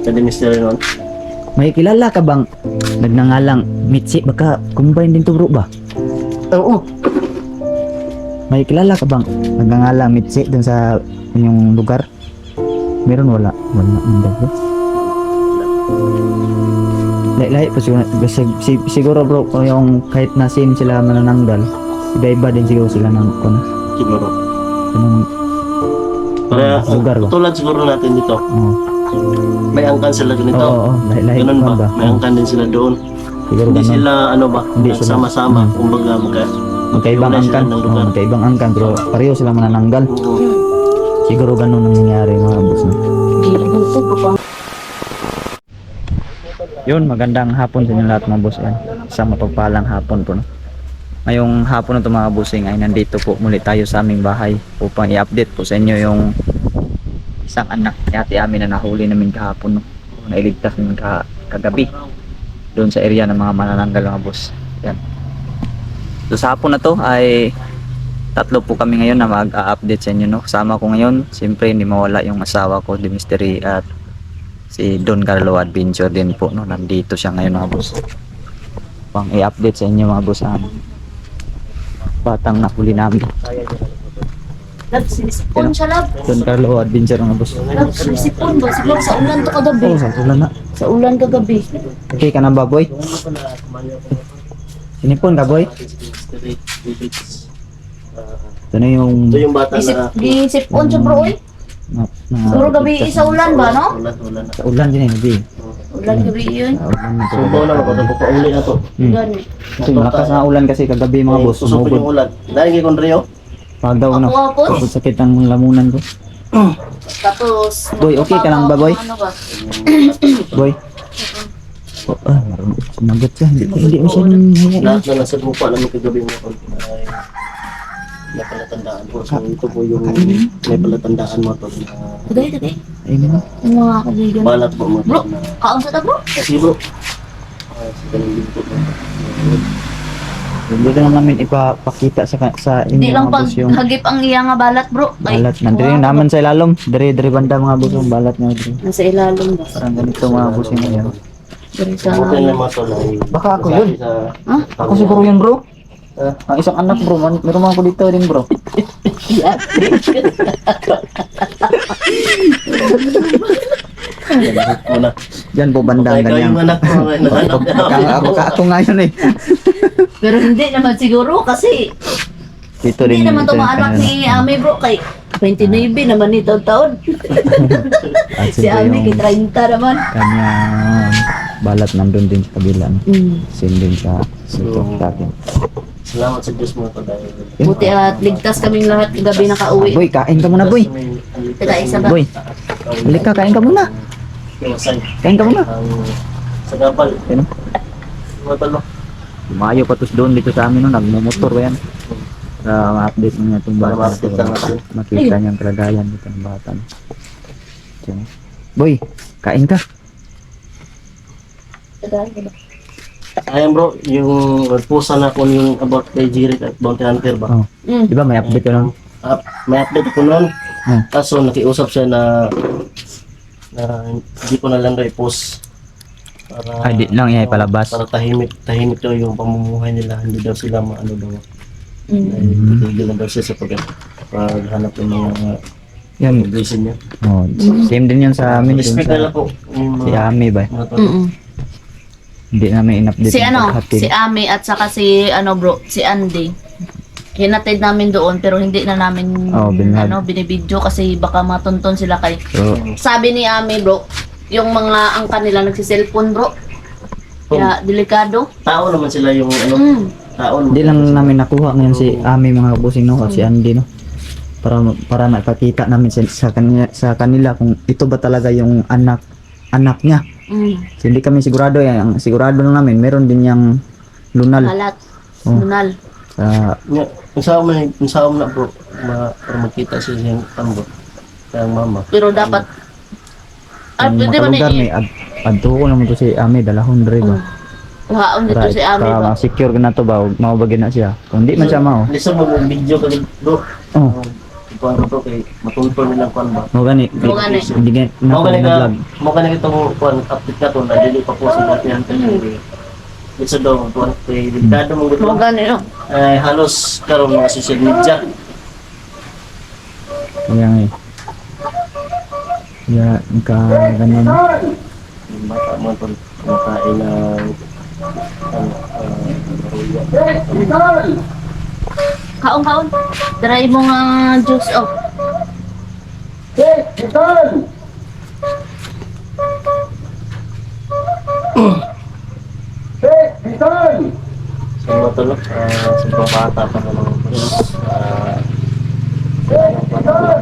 Pwede mystery nun. May kilala ka bang nagnangalang Mitsi? Baka combine din to bro ba? Oo. May kilala ka bang nagnangalang Mitsi dun sa inyong lugar? Meron wala? Wala man daw bro. Lahi pa siguro bro kung yung kahit na sin sila manananggal, iba-iba din siguro sila ng kung Siguro. anong Para lugar ba? tulad siguro natin dito. Oo. May angkan sila ganito. Oo, lahi Ganun pa ba? May angkan din sila doon. Siguro Hindi ganun. sila ano ba? Hindi sila. Sama-sama. Kumbaga Magkaibang maghiwalay sila angkan. ng lugar. Magkaibang angkan pero pareho sila manananggal. Oo. Siguro ganun ang nangyari mga boss na. Yun, magandang hapon sa inyo lahat mga boss. Yan. Isang mapagpalang hapon po. No? Ngayong hapon na ito mga bossing ay nandito po muli tayo sa aming bahay upang i-update po sa inyo yung isang anak ni ate amin na nahuli namin kahapon. No? Nailigtas namin kagabi doon sa area ng mga manananggal mga boss. Yan. So sa hapon na to ay tatlo po kami ngayon na mag-update sa inyo. No? Kasama ko ngayon, siyempre hindi mawala yung asawa ko, The Mystery, at si Don Carlo Adventure din po. No? Nandito siya ngayon mga boss. Pang i-update sa inyo mga boss ang batang nahuli namin. Nagsisipon siya lab. Don Carlo Adventure mga boss. Nagsisipon ba? Siguro sa ulan to kagabi. Oh, sa ulan na. Sa ulan kagabi. Okay ka na ba boy? Sinipon ka boy? Ito na yung Ito yung bata na Gisipon siya bro eh. Siguro gabi sa ulan ba no? ulan. sa ulan din eh. Ulan gabi yun. Sa ulan na to. Subo na ako, pauli na to. Ulan. Kasi malakas na ulan kasi kagabi mga boss. Susupin yung Sumugod. ulan. Dahil kay Conrio. Pag daw na. Ako Pagod sakit ang lamunan ko. Tapos. Boy, okay ka lang ba, boy? Ano ba? Boy. Oh, marunong sumagot siya. Hindi mo siya nangyayari. Lahat na nasa lupa naman kagabi mo ay may palatandaan po. So ito po yung may palatandaan mo to na Tagay, tagay. Ayun na. Yung mga kaibigan. balat po mo Bro, na kaon sa ta bro? kasi bro. Sa ganun din po. Hindi na namin ipapakita sa Hindi inyo lang mga pag boss yung hagip ang iya nga balat bro. Ay, balat. Nandito yung naman sa ilalom. Dari banda mga boss yung balat niya. nasa ilalim ba? Parang ganito mga boss yung yan. Dari sa Okay na mo to na Baka ako yun. Ha? Ako siguro yun bro. Ang isang anak bro. Meron mga ako dito din bro. Muna. Diyan po banda ang Ikaw yung ganyan. anak mo ngayon. Ako nga yun eh. Pero hindi naman siguro kasi Dito hindi rin. naman ito to yung maanak kanya. ni Ami bro kay 29 naman ni taon. At Si siyempre Ami yung kay 30 naman. kanyang balat nandun din sa kabila. Same din sa akin. Salamat sa Diyos mo to dahil. Buti at ligtas kaming lahat kagabi nakauwi. Boy, kain ka muna boy. Taga isa ba? Boy, balik ka, kain ka muna. Iwasan Kain ka muna. ang sa gabal. Ano? Matalo. Lumayo pa tos doon dito sa amin no, nagmumotor ba yan. Para ma-update niya itong bata. Para ma-update lang natin. Makita niya ang kalagayan dito ng bata. Diyan. Boy, kain ka. Ayan bro, yung pusa na ko yung about kay Jirik at Bounty Hunter ba? Oh. Di ba may update ka lang? May update ko noon. Hmm. Kaso nakiusap siya na hindi ko na lang daw i-post para Ay, di lang yan palabas. para tahimik daw yung pamumuhay nila, hindi daw sila maano daw. Ay, titigil na daw siya sa paghanap ng mga Yan. blessing niya. Oh, same din yan sa amin. dun Respect na lang sa, po yung si Ami ba? mga tao. Hindi namin in-update Si yung ano, paghatid. si Ami at saka si ano bro, si Andy. Hinatid namin doon pero hindi na namin binibidyo kasi baka matunton sila kay. So, Sabi ni Ami bro, yung mga angka nila nagsi-cellphone bro. Kaya delikado. Tao naman sila yung ano, tao naman. hindi lang namin nakuha ngayon si Ami mga kabusing no, si Andy no. Para makita namin sa kanila kung ito ba talaga yung anak niya. So, hindi kami sigurado yan. Ang sigurado lang namin, meron din yung lunal. Halat. Oh. Lunal. Sa Kung saan na bro, para makita siya yung bro, kaya mama. Pero dapat pwede ba makalugar ni ni adto ko naman to si Ami dalahon dre ba. Waon dito si Ami Para ba? ma-secure na to ba, maubagin na siya. Kung di man siya mao. Listen mo yung video kag bro. Oh. kuan ko kay matuntun nilang kuan ba. Mo gani. Mo gani. Hindi gani na Mo na vlog. itong kuan update na to na dili pa po sila tinantan. Isa daw kuan kay delikado mo Mo gito. gani no. Ay halos karon mga social media. Kaya nga. Ya, ka ganun. Yung bata mo to kumakain ng maruya. Kaon. Try mo nga juice oh. So matulog, sobrang bata pa naman.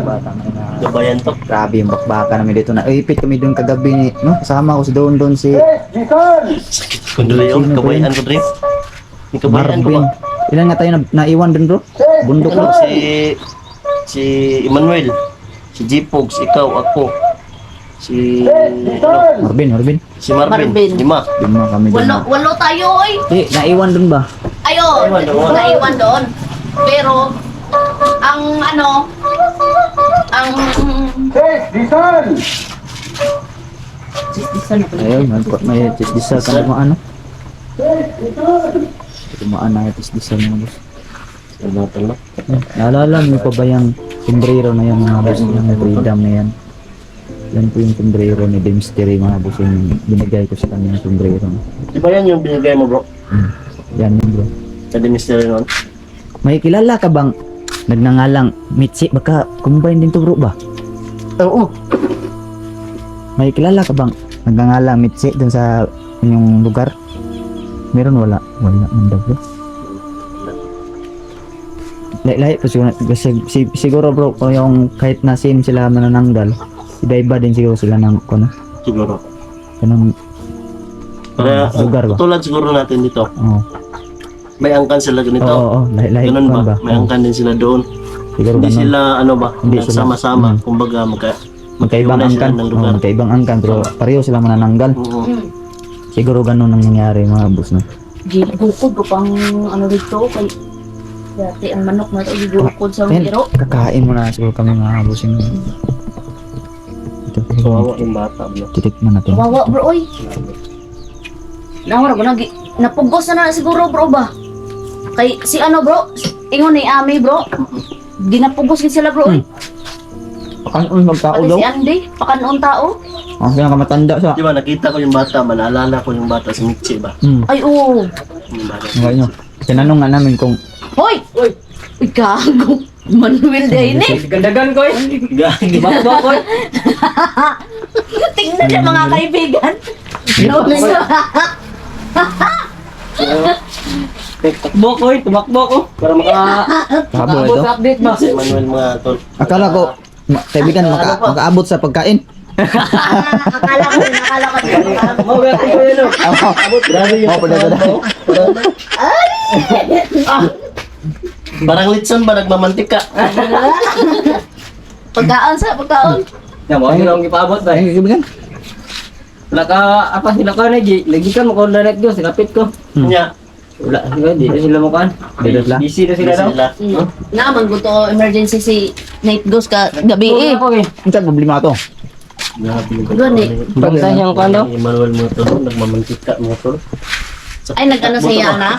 Bata man na. Gabayan to. Grabe yung bakbaka namin dito na. Ipit kami doon kagabi ni, no? Kasama ko si doon si Kunduli yung Sino ba kabayan yun? ko rin. Yung kabayan ko Marvin. ba? Ilan nga tayo naiwan doon, bro? Bundok Ano, bro. si Emmanuel, si Jipogs, ikaw, ako, si Marvin. si Marvin, Marvin. 5. Lima kami doon. Walo tayo oy. Naiwan doon ba? Ayun, Naiwan doon. naiwan doon. Pero, ang ano, ang... Sisdisan na pala. Ayun, may tisdisa ka naman ano? Tumaan na yung tisdisa mga boss. Ano, ano? Naalala mo pa ba yung sombrero na yan mga boss? Yung freedom na yan. Yan po yung sombrero ni Dempstery mga boss. Yung binigay ko sa kanya yung sombrero. Di ba yan yung binigay mo bro? Yan yun bro. Sa Mystery noon? May kilala ka bang nagnangalang Mitsi? Baka combine din to bro ba? Oo. May kilala ka bang nagnangalang Mitsi dun sa inyong lugar? Meron wala? Wala man daw bro. Lahi po siguro, siguro bro, kung yung kahit na same sila manananggal, iba-iba din siguro sila ng kuno. Siguro. Kanang Para, lugar ba? tulad siguro natin dito. Oo. May angkan sila ganito. Oo, lahi Ganun kuwan ba? May Oo, angkan din sila doon. siguro Hindi ganun. sila, ano ba, Hindi sila- sama-sama. Mm. Kumbaga, Magkaibang magkahiwalay sila angkan. ng Oo, lugar. magkaibang angkan pero pareho sila manananggal. Oo. Siguro ganun ang nangyayari mga boss no. Gibukod ko pang ano dito kay dati ang manok na ito gibukod sa Then, biro. kakain mo na siguro kami mga boss yung ito. Kawawa yung bata. Bro. Titikman natin. Kawawa bro oy. Nawara ko napugos na siguro bro ba? Kay si ano bro, ingon ni Ami bro. Ginapugos gid sila bro oy. Pakanon magtao Pati daw. si Andy, pakanon tao. Ang pinakamatanda sa. Di ba, nakita ko yung bata, naalala ko yung bata si Mitzi ba? Ay oo. Yung bata. Ngayon nyo. Tinanong nga namin kung Hoy! Uy, gago. Manuel day ni. gandagan ko eh. Gagi. Bakbak ko eh. Tingnan niya mga kaibigan. Tumakbo ko eh. Tumakbo ko. Para Habo ito. update ba? si Manuel mga tol. Akala ko, kaibigan, makaabot sa pagkain. Akala ko. Grabe yung Parang litson ba nagmamantika? Pagkaon sa pagkaon. Ya mo sila ang ipaabot ba? Ay, kaibigan. Wala ka apa sila ka lagi kan mo ko direct do silapit ko. Nya. Wala sila di na sila mo kan. Dito sila? Busy na sila daw. Naman ko to emergency si night ghost ka gabi eh. Ang saan problema ito? Grabe yung Doon eh. Bantay yang kan daw. Manuel mga tol, nagmamantika mga tol. Ay nag-ano siya na.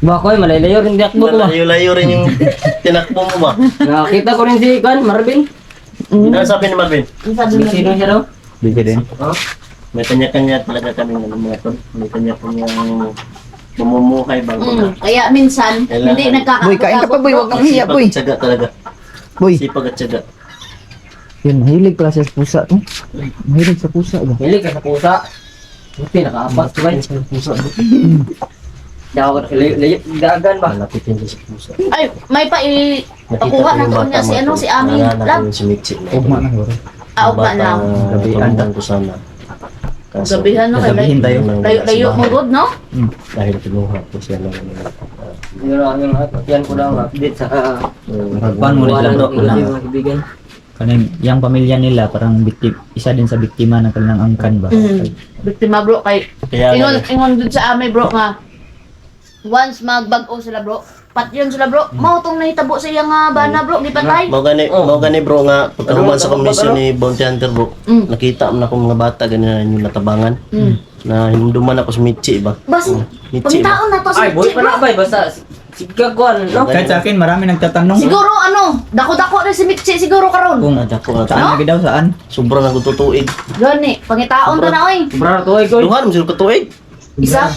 Ba ko malalayo rin diak mo ko ba. Layo-layo rin yung tinakbo mo ba? Nakita ko rin si kan Marvin. Ano sabi ni Marvin? Ang sabi mo. Sino siya daw? Busy din. May kanya-kanya talaga kami ng mga tol. May kanya-kanyang mamumuhay ba? Kaya minsan Kailangan. hindi nagkakapagod. Boy, kain ka pa boy. Huwag kang hiya boy. Sipag at tiyaga talaga. Boy, Sipag at tiyaga. yun, mahilig pala siya sa pusa to. Mahilig sa pusa ba? Hili ka sa pusa. Buti nakaapat ko ba? Pusa. Daw ko layo dagan ba? Malapitin ko sa pusa. Ay, may pa pakuha na doon niya si ano si Ami. Naalala ko Lab. yung si Mitzi. Ugma na siguro. Ugma na. Gabihan. Gabihan ko sana. Kaso, Gabihan no kay Gabihin tayo. layo mo good no? Dahil kinuha ko siya ng Yun ang yan ko lang update sa Pagpan mo rin lang wala do. mga kaibigan. Kanang yung pamilya nila parang isa din sa biktima ng kanilang angkan ba? Biktima bro kay Kaya ingon dun sa Ami bro nga once magbag-o sila bro patyon sila bro. Mao tong nahitabo sa iyang bana bro, gipatay. Mao gani bro nga pagkahuman sa komisyon ni Bounty Hunter bro. Nakita man ako mga bata ganyan yung natabangan. Na hinumduman ako sa Michi ba. Bas, Michi ba. pangitaon na to si Ay, boy Michi pa na bro. ba? Basta, sige kuan, no? Kahit sa akin, marami nagtatanong. Siguro ano, dako-dako rin si Michi siguro karon. Kung Dako na saan lagi daw, saan? Sobrang nagututuig. Gani, pangitaon ta na oy. Bro, tuloy ko. Duhan mo sila katuig. Isa,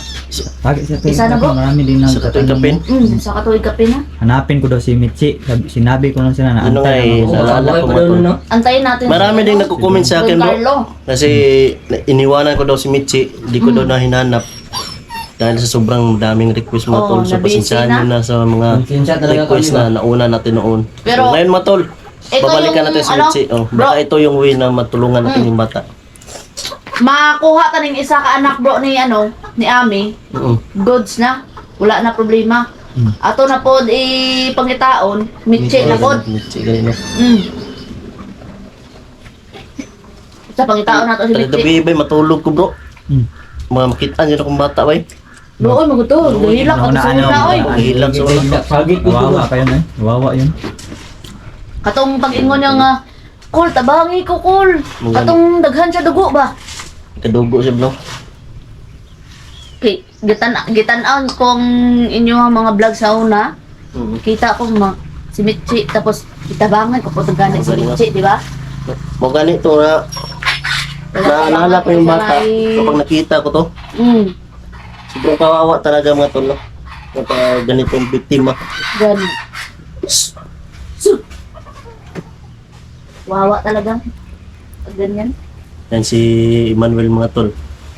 Lagi sa Isa na, bro? marami din Sa katuig kapin. sa katuig kape na. Hanapin ko daw si Michi. Sinabi ko lang sila na Ano nga antay eh, lang ako. naalala ko Boy pa mga doon, tol. no? Antayin natin. Marami din nagko-comment sa akin Don bro. Carlo. Kasi iniwanan ko daw si Michi, di ko daw na hinanap. Dahil sa sobrang daming request mga Oo, tol. So na-busy pasensyahan na. nyo na sa mga Pasensya talaga request kami, na nauna natin noon. Pero, so, ngayon mga tol, ito babalikan yung, natin si ano, Michi. Oh, bro. baka ito yung way na matulungan natin yung bata. Makuha ta ning isa ka anak bro ni ni Ami. Goods na. Wala na problema. Ato na pod pangitaon, Michi na pod. Michi, ganun no. Sa pangitaon nato si Kada Michi. gabi ba matulog ko bro. Mga makita nyo na kung bata ba Bro, oy maguto. Dahilak at suna oy. Hilang sa ulo. Sagit ko Wawa kayo na eh. Wawa yun. Katong pag-ingon niya nga, Kul, tabangi ko, Kul. Katong daghan siya dugo ba? Kadugo siya bro. Okay, gitan-an kong inyo mga vlog sa una. Kita ko si Michi, tapos itabangan ko po ito ganit si Michi, di ba? Mga ganito na naalala ko yung bata. Kapag nakita ko to, sobrang kawawa talaga mga tol. No? Kapag ganitong biktima. Gan. Wawa talaga. Pag ganyan. Yan si Emmanuel mga tol.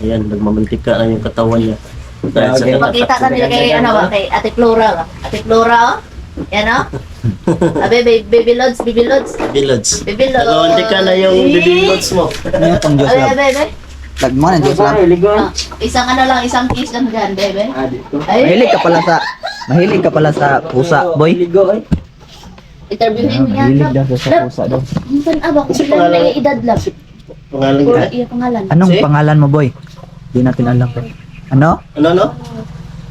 Ayan, nagmamantika na yung katawan niya. Dahil sa Pakita ka nila kay, kay Ate Flora ba? Ate Flora, oh. Yan, oh. Baby Lods, Baby Lods. Village. Baby Lods. Nagawantika na yung baby lods mo. Ano yung pang Diyos lang? Bebe. Lag mo na Diyos lang. Isang lang, isang kiss lang dyan, bebe. Mahilig ka pala sa pusa, boy. Interviewin mo yan. Mahilig daw siya sa pusa daw. Minsan abak, Kasi sila pangalan- na edad lang. Pangalan Or ka? iya pangalan. Anong Si? pangalan mo, boy? Di natin alam. Ano? Ano no?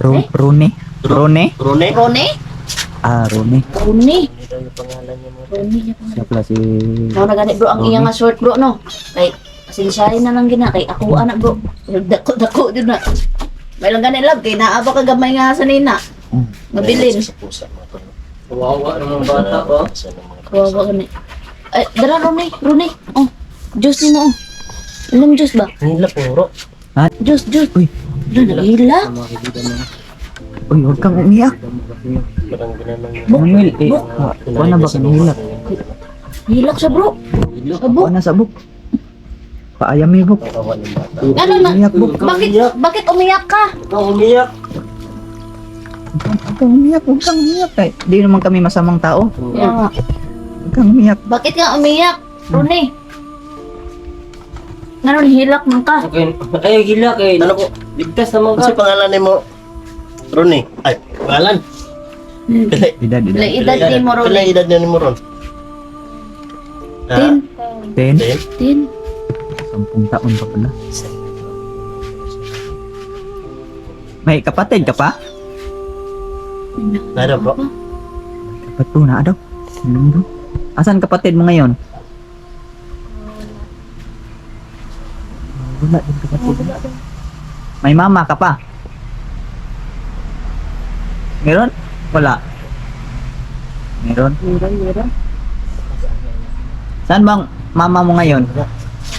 Rune? Rune? Rone? Rone? Ah, Rune. Rone. Ano daw yung pangalan niya mo? Rone niya pangalan. Siya pala si... Now na ganit bro, ang iyang nga short bro, no? Kay, pasensyahin na lang gina, kay ako anak bro. Dako din na. May lang ganit lang, kay naaba ka gamay nga sa nina. Mabilin. Sa pusa mga tol. Wawa ng mga bata pa. Sa mga Kawawa ganit. Ay, dala Rone, Rone. Oh, juice ni mo, oh. Ilang juice ba? Nila puro. Juice, juice. Uy, Hila. uy, huwag kang umiyak. Parang ginanong niya. Manuel, eh, kuha na ba kanilak? Hilak siya bro. Sabok. Kuha na sa buk. Paayami buk. Kawawa ng bata. Ano na? Umiyak buk. Bakit umiyak ka? Ang umiyak. Huwag kang umiyak, huwag kang umiyak. Eh, di naman kami masamang tao. Kaya nga. Huwag kang umiyak. Bakit ka umiyak? Rone. Ngayon, hilak man ka. Okay. Ay, gila kay. Ano po? Ligtas naman Kasi ka. pangalan ni mo? Rone. Ay, pangalan. Pila Edad, Bila edad. edad ni mo, pila Rone. edad niya ni mo ron? Tin. 10? 10? Tin. 10 taon pa pala. May kapatid ka pa? Nada bro. Dapat po na daw. Asan kapatid mo ngayon? Wala din kapatid. May mama ka pa? Meron? Wala. Meron? Meron. Saan bang mama mo ngayon?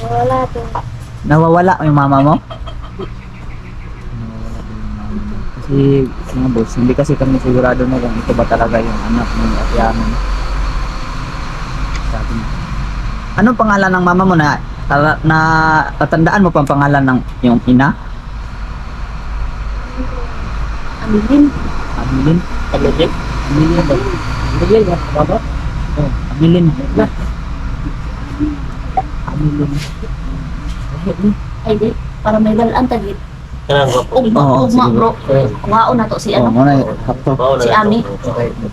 Wala to. Nawawala yung mama mo? Kasi mga boss, hindi kasi kami sigurado na kung ito ba talaga yung anak ni Ate Yaman. Sabi niya. Anong pangalan ng mama mo na tatandaan mo pa ang pangalan ng yung ina? Amilin. Amilin? Ano din? Amilin ba? Bigyan ba? Baba? Oh, Amilin. Amilin. Ay, di. Para may balaan tagit. Kanang gwapo. Oo, Ugma, sige. bro. Kuhaon na to si Oh, ano. muna hapto. Si Ami.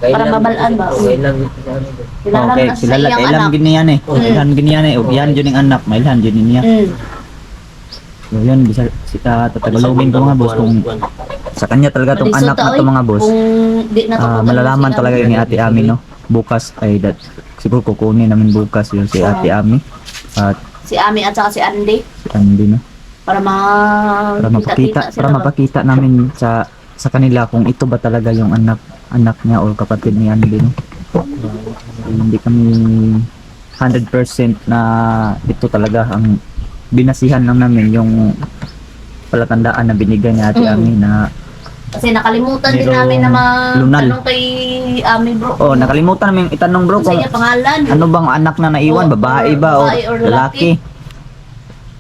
Para mabalaan ba? Okay lang. Kilala Okay, na sa kilala iyang kailan anak. giniyan eh. Kailan giniyan eh. Og yan jud ning anak, mailhan jud niya. So yun, bisa tatagalogin ko mga boss kung sa kanya talaga tong anak na to mga boss. Kung di na to malalaman talaga yun ni Ate Ami, no? Bukas ay siguro kukunin namin bukas yun si Ate Ami at si Ami at saka si Andy si Andy, no? para Para mapakita namin sa kanila kung ito ba talaga yung anak niya o kapatid ni Andy, no? Hindi kami 100% na ito talaga ang binasihan lang namin yung palatandaan na binigay ni Ate Ami na kasi nakalimutan din Merong namin na lunal. tanong kay Ami bro. nakalimutan namin itanong bro Sa kung iya pangalan. ano bang anak na naiwan, Oh, babae ba o babae or lalaki.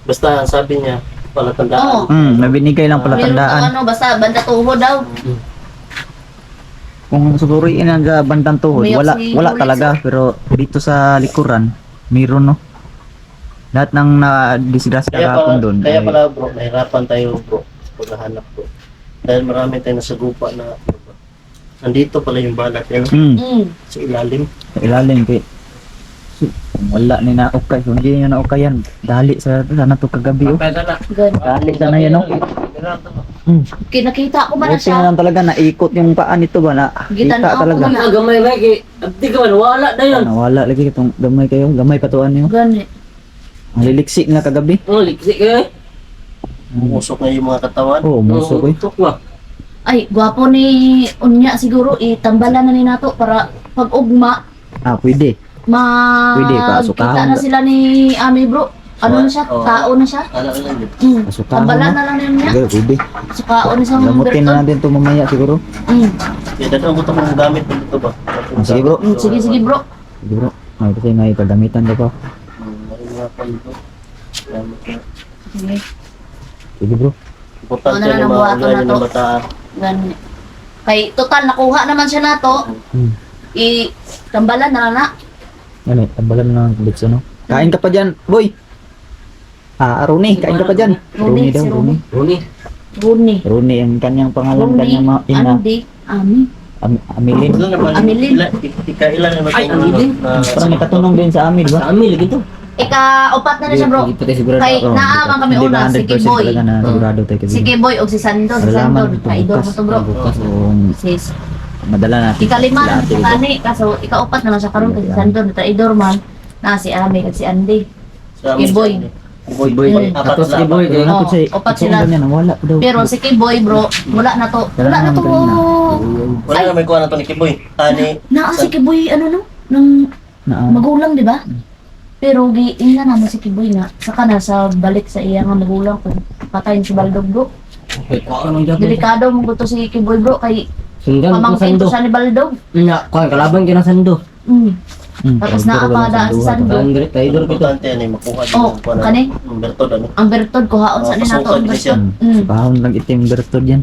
Basta ang sabi niya, palatandaan. Nabinigay lang Meron palatandaan. kang basta banda tuhod daw. Kung susuriin ang bandang tuhod, Umiyak wala si wala Luis, talaga, pero dito sa likuran meron, no. Lahat ng na-disgrasya kahapon doon. Kaya pala bro, nahirapan tayo bro paghahanap bro. Dahil marami tayong nasagupa na nandito pala yung balat yan sa ilalim. Sa ilalim kay wala ni naukay, kung hindi niya naukay yan, dali sana to kagabi, oh. Gan. Dali sana yan, oh. Kinakita ko ba na Buti na siya? lang talaga naikot yung paa nito ba na kita Gitan ako talaga. man. Gamay ba kay abdi ka man wala na yun. Nawala lagi itong gamay kayo, gamay patuan niyo. Gani. Ang liliksi nga kagabi. Oh, liksi ka. Umusok na yung mga katawan. Oo, muso ko. Tok ba. Ay, gwapo ni Unya siguro itambalan na ni nato para pag ugma Pwede. Pwede, pasukahon kita na ba? sila ni Ami bro. Ano na siya? Oo. Tao na siya? Ano lang yun. Pasukahon Tambalan na. na lang niya. Sige, pwede. Sukao na siyang Gamutin na Berton. natin ito mamaya siguro. Kaya dadaan ko ito kung gamit mo dito ba? Sige bro. Sige, sige bro. Sige bro. Ay, kasi may pagamitan ka pa. May mga palito. Gamit na. Sige. Sige bro. Importante Ano na yung mga nabuhaton ugali na to? ng bata. Gani. Kay total nakuha naman siya nato. Tambalan na lang na. Ano, tambalan na ng bits, ano? Kain ka pa dyan, boy! Rooney, kain ka pa dyan. Rooney daw, si Rooney. Runi. Rooney. Rooney, ang kanyang pangalan, Rooney. kanyang ina. Andy. Ami. Amilin. Ilan naman? Amilin. Ikailan naman Ay, itong Amilin. Parang may katunong din sa amin, di ba? Sa amin lagi to. Ika-upat na siya bro. Pati siguro. Kay Oo, naamang kami hindi una, ba si 100% Kiboy. talaga na sigurado tayo kasi. Si Kiboy o si Sando. Si Malalaman Sando. ito Kaidor mo bukas. to bro. Bukas, kung Sis. madala natin. Ikalima sila na ate, siya di ba? kani. Kaso ika-upat naman siya karon kasi Sando. Traidor man. Na si Ami at si Andy. Kiboy. Boy, Tapos apat si Boy Wala kay. na po Oo, siya. upat Ito sila. ganyan, wala po daw. Pero si Kiboy bro, wala na to. Wala na to. Wala na may kuha na to ni Kiboy. Naa si Kiboy ano no? Nang Na, magulang di ba? Pero giingnan naman si Kiboy na saka na sa balik sa iya nga magulang kung patayin si Baldog bro. Ano dyan? Delikado mo to si Kiboy bro kay Sundan ko pamangkin sando. to siya ni Baldog. Nya, kuan kalaban kina sando. Tapos naapadaan si Sando. Ang dire tayo kita. Importante yan eh, makuha din Oh, ang kuha na. kani? Bertod ano. Ang bertod ko haon sa ni nato Pasungkad ang din siya. bertod. Bahon lang itim bertod yan.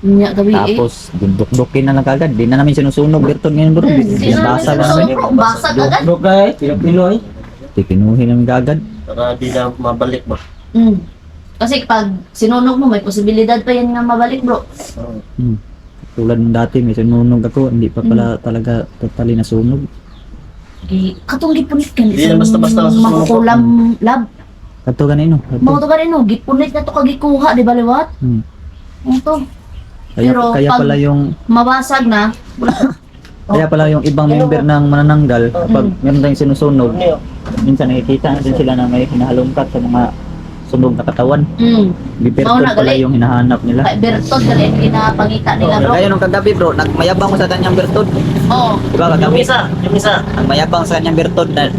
Nya gabi eh. Tapos, dundok-dokin na lang kagad. Di na namin sinusunog bertod ngayon bro. Di na Basag na namin namin. bro, basag agad. Bro kay Pinoy. Pinuhin namin kagad. Para di na mabalik ba. Kasi pag sinunog mo may posibilidad pa yan nga mabalik bro. Tulad ng dati, may sinunog ako. Hindi pa pala talaga totally nasunog. Katong gipunit kan Di na basta-basta lang susunog. makukulam lab. Kato ganino. Mga to ganino, gipunit na to kagikuha di ba liwat? Ito. Pero Kaya pag- pala yung Mabasag na. kaya pala yung ibang member ng manananggal pag meron tayong sinusunog, minsan nakikita natin sila na may hinahalungkat sa mga sunog na katawan. Bipertod Mauna, pala gali. yung hinahanap nila. Kay Bertod gali ang pinapangita nila bro. Kaya nung kagabi bro, nagmayabang mo sa kanyang bertod. Oo. Diba Yung kagabi? isa, Nagmayabang sa kanyang bertod na,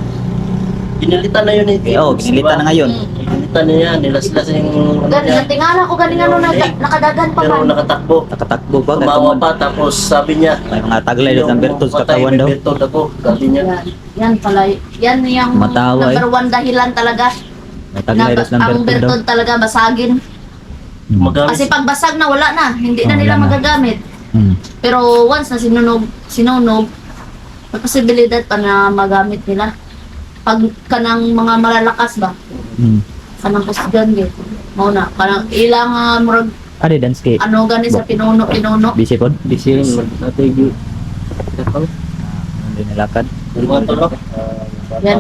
ginilitan na yun eh. ginilita na ngayon. Ginilitan na yan, nilaslas yung ano Gani niya. natingala ko gani ano nakadagan pa Pero man. nakatakbo. Nakatakbo pa. Tumawa pa, tapos sabi niya, May mga taglay doon ng bertod sa patay, katawan daw. may Bertod ako. Sabi niya, Yan pala. Yan yung Matawa, number one dahilan talaga. May taglay doon ng ang bertod daw. Bertod talaga basagin. magamit. Kasi pag basag na wala na, hindi na Oh, nila wala na. magagamit. Hmm. Pero once na sinunog, may posibilidad pa na magamit nila. Pag kanang mga malalakas ba, Hmm. kanang kusgan gid. Mao na kanang ilang murag Ade dance kay ano gani sa pinuno. busy pod. Bisi ate gi. Hindi nilakad. Yung mga tulog. Yan.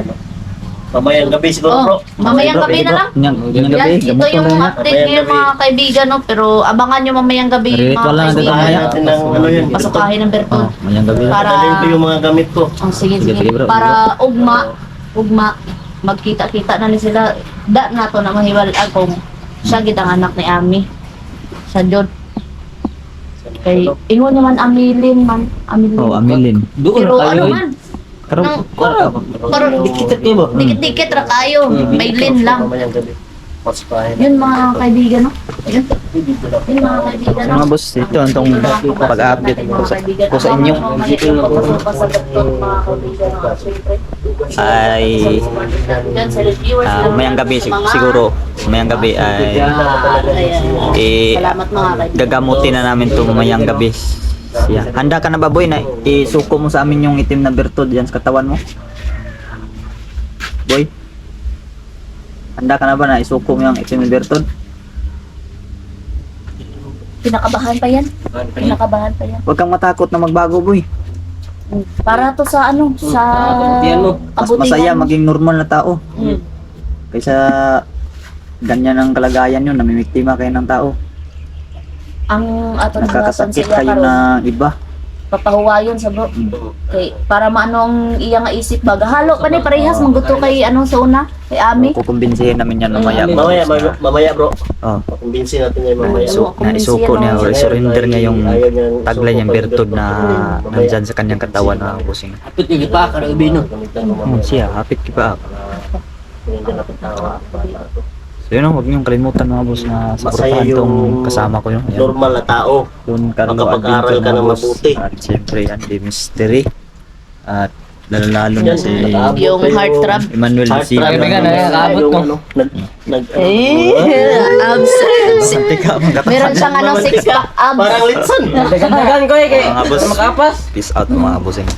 Mamayang gabi siguro bro. Oh, mamayang gabi na lang. Yung gabi, Yan, ito gamot ko yung na yun. update ngayon mga kaibigan, no? Pero abangan nyo mamayang gabi, Ritual mga lang kaibigan. mamaya. Natin ng ano yun. Pasukahin ng Bertod. Oh, mayang gabi. Para, Dadalhin ko yung mga gamit ko. oh, sige, Sige, sige. bro. Para ugma, magkita-kita na ni sila. Da na to na mahiwal akong siya gitang anak ni Ami. Sa Jod. Kay, ingon naman Amilin man. Amilin. Oh, amilin. Doon Pero na kayo. ano man, Karon, parang Dikit kayo ba? dikit-dikit ra kayo. May lin lang. Mamayang gabi. Pasukahin. Yun mga kaibigan, no? Yun. Yun mga kaibigan, no? mga boss, ito itong pag-update ko sa inyo ay mayang gabi siguro, mayang gabi ay Salamat mga kaibigan. gagamutin na namin to mamayang gabi. Siya. Handa ka na ba boy na isuko mo sa amin yung itim na bertod diyan sa katawan mo? Boy? Handa ka na ba na isuko mo yung itim na bertod? Pinakabahan pa yan. Pinakabahan pa yan. Huwag kang matakot na magbago boy. Para to sa ano, sa Kabutihan mo. Mas masaya maging normal na tao Mm. kaysa ganyan ang kalagayan yun, namimiktima kayo ng tao. Ang ato Nakakasakit siya kayo karon, na iba. papahuwayon sa bro. Kay para maano ang iya nga isip baga. Halo pa ni parehas mangguto kay ano sa una, kay Ami. Kukumbinsihin namin yan mamaya. Mamaya bro. Oh. Kumbinsin natin ngayon mamaya. So, na isuko niya or surrender niya yung taglay niyang bertod na nandyan sa kanyang katawan na busing. Apit yung ipa, kada ubi no. Siya, hapit kipa. So yun, huwag niyong kalimutan mga boss na Masaya supportahan tong yung kasama ko yun. Ayan. normal na tao. Kung Carlo Makapag-aral Adventure ka mga ng boss. mabuti. At siyempre yan, di mystery. At lalo na si Yung heart trap. Emmanuel Heart Lucia. trap. Kaibigan, nakakaabot Yung ko. ano, nag Meron siyang ano six pack abs. Parang litson. Dagan-dagan ko eh. Mga boss. Makapas. Peace out mga bossing.